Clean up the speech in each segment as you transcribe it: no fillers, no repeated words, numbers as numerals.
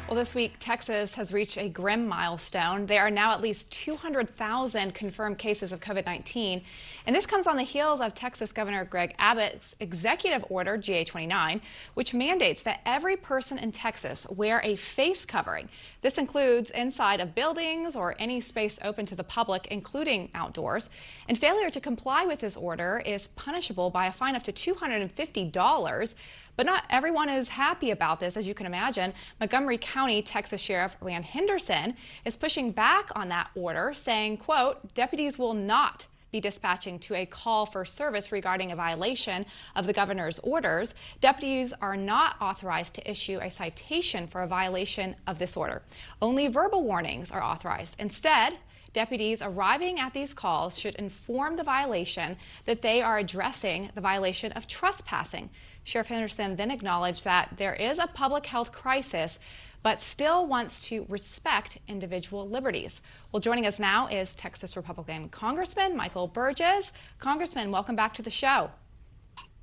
Well, this week, Texas has reached a grim milestone. There are now at least 200,000 confirmed cases of COVID-19. And this comes on the heels of Texas Governor Greg Abbott's executive order, GA-29, which mandates that every person in Texas wear a face covering. This includes inside of buildings or any space open to the public, including outdoors. And failure to comply with this order is punishable by a fine up to $250. But not everyone is happy about this, as you can imagine. Montgomery County Texas Sheriff Rand Henderson is pushing back on that order, saying, quote, deputies will not be dispatching to a call for service regarding a violation of the governor's orders. Deputies are not authorized to issue a citation for a violation of this order. Only verbal warnings are authorized. Instead, deputies arriving at these calls should inform the violation that they are addressing the violation of trespassing. Sheriff Henderson then acknowledged that there is a public health crisis, but still wants to respect individual liberties. Well, joining us now is Texas Republican Congressman Michael Burgess. Congressman, welcome back to the show.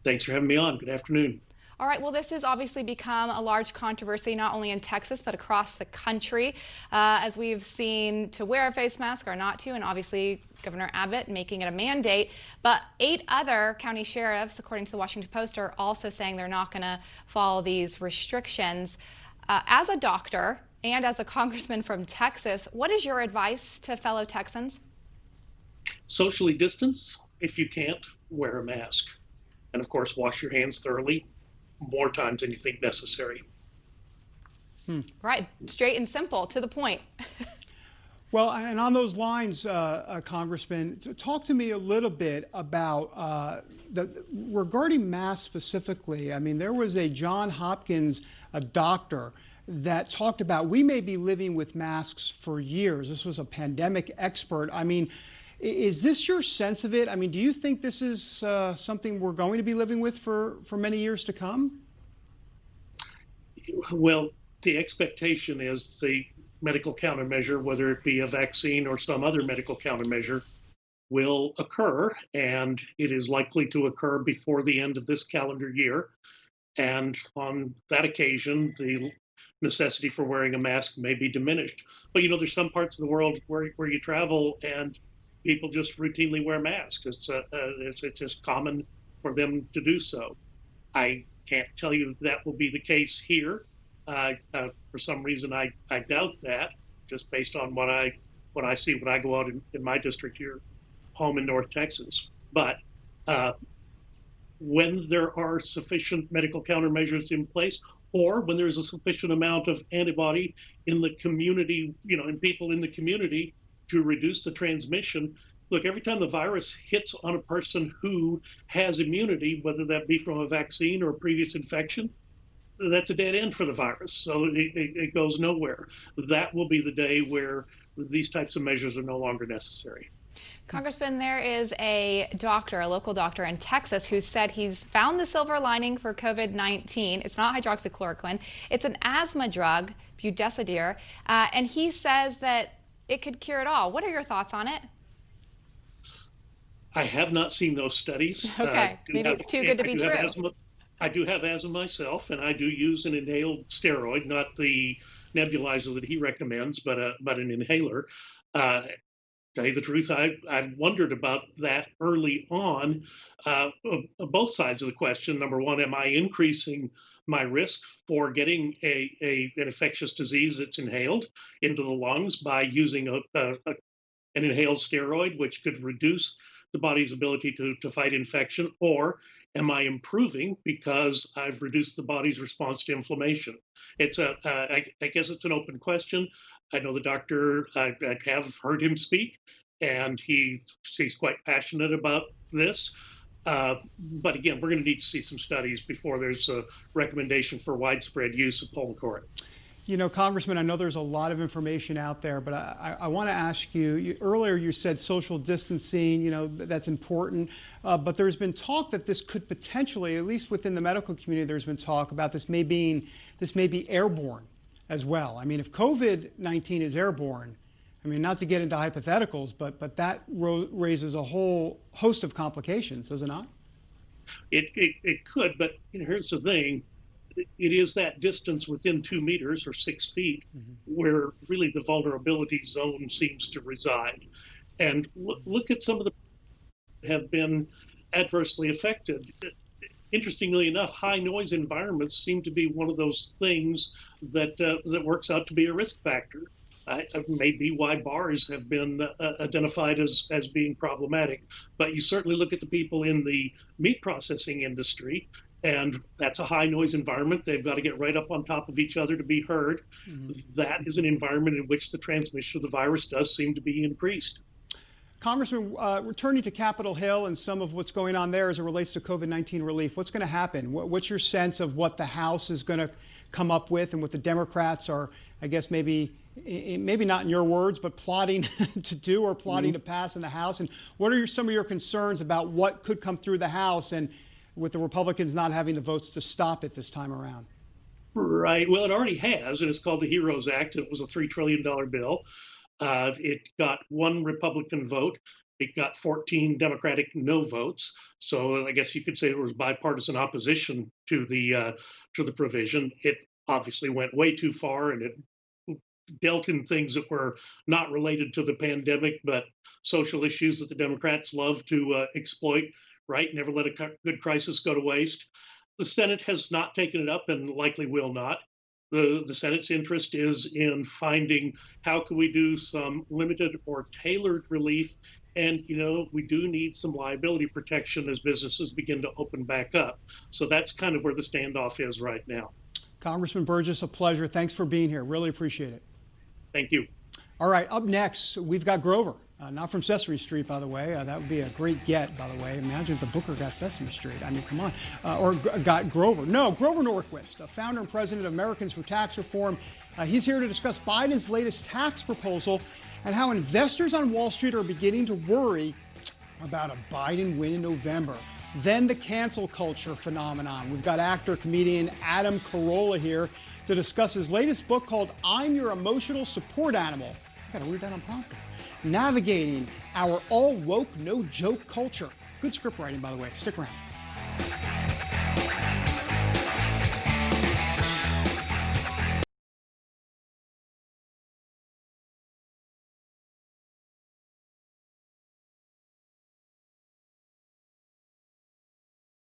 Thanks for having me on. Good afternoon. All right, well, this has obviously become a large controversy, not only in Texas, but across the country, as we've seen to wear a face mask or not to, and obviously Governor Abbott making it a mandate. But 8 other county sheriffs, according to the Washington Post, are also saying they're not going to follow these restrictions. As a doctor and as a congressman from Texas, what is your advice to fellow Texans? Socially distance. If you can't, wear a mask. And of course, wash your hands thoroughly, more times than you think necessary. Right, straight and simple, to the point. Well, and on those lines, Congressman, talk to me a little bit about regarding masks specifically. I mean, there was a Johns Hopkins, a doctor, that talked about we may be living with masks for years. This was a pandemic expert. I mean, is this your sense of it? I mean, do you think this is something we're going to be living with for many years to come? Well, the expectation is the medical countermeasure, whether it be a vaccine or some other medical countermeasure, will occur, and it is likely to occur before the end of this calendar year. And on that occasion, the necessity for wearing a mask may be diminished. But you know, there's some parts of the world where you travel and people just routinely wear masks. It's just common for them to do so. I can't tell you that will be the case here. For some reason, I doubt that, just based on what I see when I go out in my district here, home in North Texas. But when there are sufficient medical countermeasures in place, or when there's a sufficient amount of antibody in the community, you know, in people in the community to reduce the transmission. Look, every time the virus hits on a person who has immunity, whether that be from a vaccine or a previous infection, that's a dead end for the virus. So it goes nowhere. That will be the day where these types of measures are no longer necessary. Congressman, there is a doctor, a local doctor in Texas, who said he's found the silver lining for COVID-19. It's not hydroxychloroquine. It's an asthma drug, budesonide, and he says that it could cure it all. What are your thoughts on it? I have not seen those studies. Okay, maybe it's too good to be true. I do have asthma myself, and I do use an inhaled steroid, not the nebulizer that he recommends, but an inhaler. Tell you the truth, I've wondered about that early on, both sides of the question. Number one, am I increasing my risk for getting an infectious disease that's inhaled into the lungs by using an inhaled steroid, which could reduce the body's ability to fight infection, or am I improving because I've reduced the body's response to inflammation? I guess it's an open question. I know the doctor, I have heard him speak, and he's quite passionate about this. But again, we're going to need to see some studies before there's a recommendation for widespread use of Pulmicort. You know, Congressman, I know there's a lot of information out there, but I want to ask you, earlier you said social distancing, you know, that's important, but there's been talk that this could potentially, at least within the medical community, there's been talk about this may be airborne as well. I mean, if COVID-19 is airborne, I mean, not to get into hypotheticals, but that raises a whole host of complications, does it not? It could, but here's the thing. It is that distance within 2 meters or 6 feet where really the vulnerability zone seems to reside. And look at some of the have been adversely affected. Interestingly enough, high noise environments seem to be one of those things that works out to be a risk factor. Maybe why bars have been identified as being problematic. But you certainly look at the people in the meat processing industry, and that's a high noise environment. They've got to get right up on top of each other to be heard. That is an environment in which the transmission of the virus does seem to be increased. Congressman, returning to Capitol Hill and some of what's going on there as it relates to COVID-19 relief, what's going to happen? What's your sense of what the House is going to come up with and what the Democrats are, I guess, maybe not in your words, but plotting to do or plotting to pass in the House? And what are some of your concerns about what could come through the House and with the Republicans not having the votes to stop it this time around? Right. Well, it already has, and it's called the HEROES Act. It was a $3 trillion bill. It got 1 Republican vote. It got 14 Democratic no votes. So I guess you could say there was bipartisan opposition to the provision. It obviously went way too far, and it dealt in things that were not related to the pandemic, but social issues that the Democrats love to exploit. Right? Never let a good crisis go to waste. The Senate has not taken it up and likely will not. The Senate's interest is in finding how can we do some limited or tailored relief. And, we do need some liability protection as businesses begin to open back up. So that's kind of where the standoff is right now. Congressman Burgess, a pleasure. Thanks for being here. Really appreciate it. Thank you. All right, up next, we've got Grover. Not from Sesame Street, by the way. That would be a great get, by the way. Imagine if the Booker got Sesame Street. I mean, come on. Or got Grover. No, Grover Norquist, founder and president of Americans for Tax Reform. He's here to discuss Biden's latest tax proposal and how investors on Wall Street are beginning to worry about a Biden win in November. Then the cancel culture phenomenon. We've got actor, comedian Adam Carolla here to discuss his latest book called I'm Your Emotional Support Animal. I gotta read that on prompter. Navigating our all woke, no joke culture. Good script writing, by the way. Stick around.